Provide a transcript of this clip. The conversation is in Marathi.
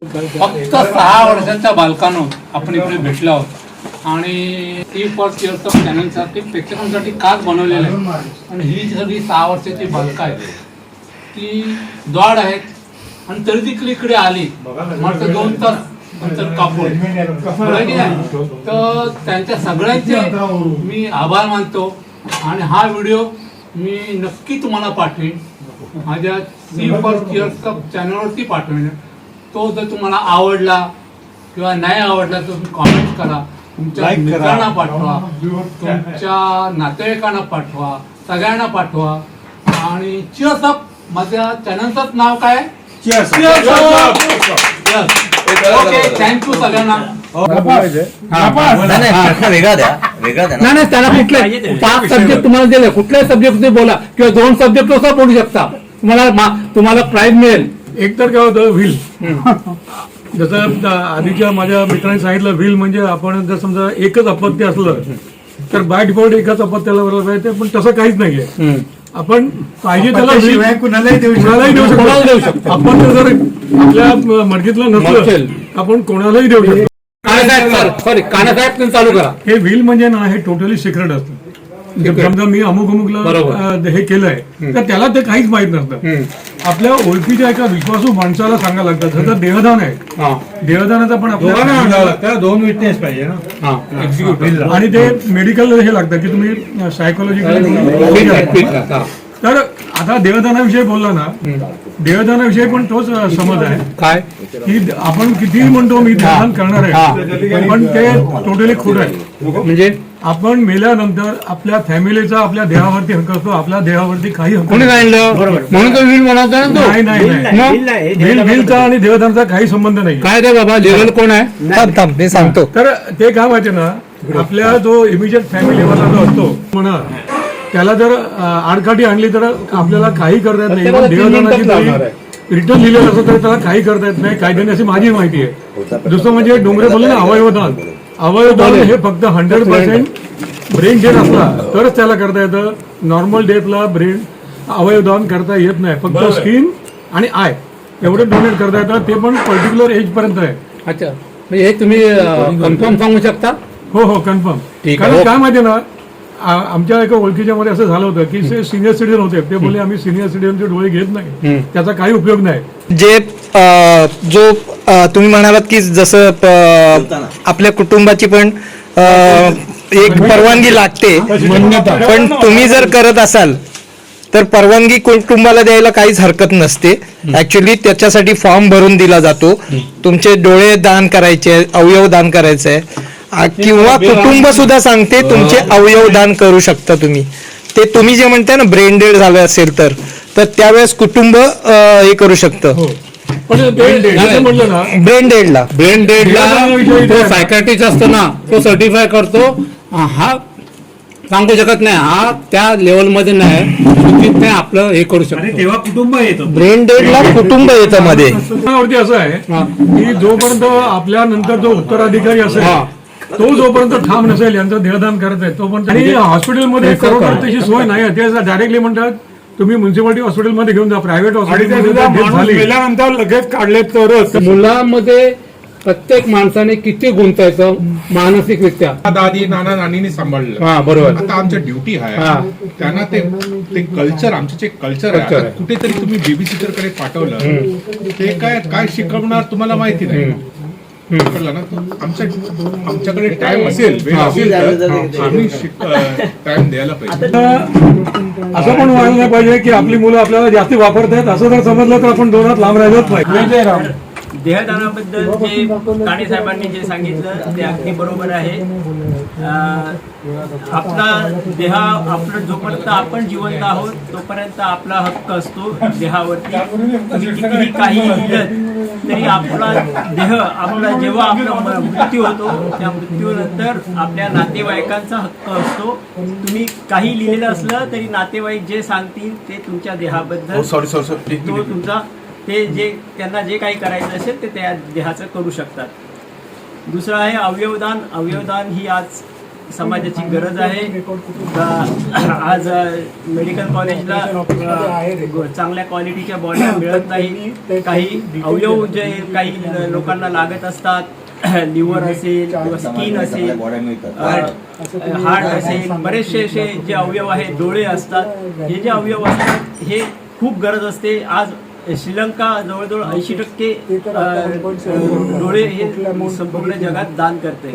फक्त 6 वर्षाच्या बालकानं आपण इकडे भेटलो आहोत आणि ती फर्स्ट इयर्स ऑफ चॅनलसाठी प्रेक्षकांसाठी खास बनवलेलं आहे. आणि ही सगळी 6 वर्षाची बालकं आहेत, ती द्वाड आहेत आणि तरी ती इकडे आली मात्र 2 तास नंतर कापून तर त्यांच्या सगळ्यांचे मी आभार मानतो. आणि हा व्हिडिओ मी नक्की तुम्हाला पाठवेन, माझ्या सी फर्स्ट इयर्स ऑफ चॅनलवरती पाठवेन. तो जर तुम्हाला आवडला किंवा नाही आवडला तर तुम्ही कॉमेंट करा, तुमच्या मित्रांना पाठवा, तुमच्या नातेवाईकांना पाठवा, सगळ्यांना पाठवा. आणि चिअर्स अप. माझ्या चॅनलचं नाव काय? ओके, थँक्यू सगळ्यांना. वेगळा द्या. नाही त्याला कुठले 5 सब्जेक्ट तुम्हाला दिले, कुठल्याही सब्जेक्ट बोला किंवा 2 सब्जेक्ट सुद्धा बोलू शकता, तुम्हाला प्राइज मिळेल. एक तर काय होतं व्हील, जसं आधीच्या माझ्या मित्रांनी सांगितलं, व्हील म्हणजे आपण जर समजा एकच अपत्य असलं तर बाय डिफॉल्ट एकाच अपत्याला बरोबर पाहिजे, पण तसं काहीच नाहीये. आपण पाहिजे त्याला कुणालाही देऊ शकतो. आपण जर आपल्या मर्जीतलं नसलं आपण कोणालाही देऊ शकतो. सॉरी कानासाहेब चालू करा. हे व्हील म्हणजे ना हे टोटली सिक्रेट असतं. समजा मी अमुकला हे केलंय तर त्याला ते काहीच माहित नसतं. आपल्या ओळखीच्या एका विश्वासू माणसाला सांगायला लागतं. जसं देहदान आहे, देहदानाचा पण आपल्याला 2 विटनेस पाहिजे ना, आणि ते मेडिकल हे लागतं की तुम्ही सायकोलॉजिकल. तर आता देहदानाविषयी बोलला ना, देहदानाविषयी पण तोच समज आहे काय की आपण कितीही म्हणतो मी देहदान करणार आहे, पण ते टोटली खोट आहे. म्हणजे आपण मेल्यानंतर आपल्या फॅमिलीचा आपल्या देहावरती हक्क असतो, आपल्या देहावरती काही हक्क कोणी सांगितलं म्हणून तो व्हील म्हणायचा ना तो? नाही. व्हीलचा आणि देहदानचा काही संबंध नाही. काय रे बाबा, लिगल कोण आहे? मी सांगतो. तर ते काय माहिती ना, आपल्या जो इमिजिएट फॅमिलीवरचा जो असतो म्हणा, त्याला जर आडकाठी आणली तर आपल्याला काही करता येत नाही. देहदानाची रिटर्न लिहिलेलं असतं तर त्याला काही करता येत नाही कायद्याने, अशी माझी माहिती आहे. दुसरं म्हणजे डोंगरे बोलले ना अवयवदान, अवयवदान हे फक्त 100% ब्रेन डेथ असला तरच त्याला करता येतं. नॉर्मल डेथला ब्रेन अवयवदान करता येत नाही. फक्त स्किन आणि आय एवढं डोनेट करता येतं, ते पण पर्टिक्युलर एज पर्यंत आहे. अच्छा, म्हणजे हे तुम्ही कन्फर्म सांगू शकता? हो कन्फर्म. कारण काय माहिती ना, आमच्या एका ओळखीच्या मध्ये असं झालं होतं की ते सिनियर सिटीजन होते. ते बोलले आम्ही सिनियर सिटीजनचे डोळे घेत नाही, त्याचा काही उपयोग नाही. जे जो तुम्ही म्हणालात की जसं आपल्या कुटुंबाची पण एक परवानगी लागते, पण तुम्ही जर करत असाल तर परवानगी कुटुंबाला द्यायला काहीच हरकत नसते. ऍक्च्युली त्याच्यासाठी फॉर्म भरून दिला जातो. तुमचे डोळे दान करायचे, अवयव दान करायचे, किंवा कुटुंब सुद्धा सांगते तुमचे अवयव दान करू शकता तुम्ही. ते तुम्ही जे म्हणताय ना ब्रेन डेड झालं असेल तर त्यावेळेस कुटुंब हे करू शकतं. ब्रेन डेडला तो सायकायट्रिस्ट असतो ना, तो सर्टिफाय करतो. हा सांगू शकत नाही, हा त्या लेवल मध्ये नाही, ते आपलं हे करू शकतो. तेव्हा कुटुंब येतं. ब्रेन डेडला कुटुंब येतं मध्ये. असं आहे की जोपर्यंत आपल्या नंतर जो उत्तराधिकारी असेल तो जोपर्यंत ठाम नसेल यांचं देहदान करत आहे तोपर्यंत. आणि हॉस्पिटलमध्ये करोडपतीची सोय नाही आहे. ते डायरेक्टली म्हणतात तुम्ही म्युन्सिपालिटी हॉस्पिटलमध्ये घेऊन जा, प्रायव्हेट हॉस्पिटलमध्ये मेल्यानंतर लगेच काढले तरच. मुलांमध्ये प्रत्येक माणसाने किती गुंतायचं मानसिकरित्या. दादी नाना नानीने सांभाळलं. हा बरोबर. आता आमच्या ड्युटी आहे, त्यांना ते कल्चर, आमचं जे कल्चर आहे, आता कुठेतरी तुम्ही बेबीसिटर कडे पाठवलं ते काय शिकवणार तुम्हाला माहिती नाही. कळलं ना? आमच्याकडे टाइम असेल, वेळ असेल तर आम्ही टाइम द्यायला पाहिजे. असं पण व्हायला नाही पाहिजे की आपली मुलं आपल्याला जास्त वापरतात. असं जर समजलं तर आपण 2 हात लांब राहिलोच पाहिजे. देहदानाबद्दल जे काणे साहेबांनी जे सांगितलं ते अगदी बरोबर आहे. आपला देह, आपलं जोपर्यंत आपण जिवंत आहोत तोपर्यंत आपला हक्क असतो देहावरती. कितीही काही लिहिलं तरी आपला देह, आपला जेव्हा आपला मृत्यू होतो त्या मृत्यूनंतर आपल्या नातेवाईकांचा हक्क असतो. तुम्ही काही लिहिलेलं असलं तरी नातेवाईक जे सांगतील ते तुमच्या देहाबद्दल तो तुमचा, ते जे त्यांना जे काही करायचं असेल ते त्या देहाचं करू शकतात. दुसरं आहे अवयवदान. अवयवदान ही आज समाजाची गरज आहे. आज मेडिकल कॉलेजला चांगल्या क्वालिटीच्या बॉड्या मिळत नाही. काही अवयव जे काही लोकांना लागत असतात, लिव्हर असेल किंवा स्किन असेल, हार्ट असेल, बरेचसे असे जे अवयव आहेत, डोळे असतात, हे जे अवयव असतात हे खूप गरज असते. आज श्रीलंका जवळजवळ 80% डोळे हे संपूर्ण जगात दान करते.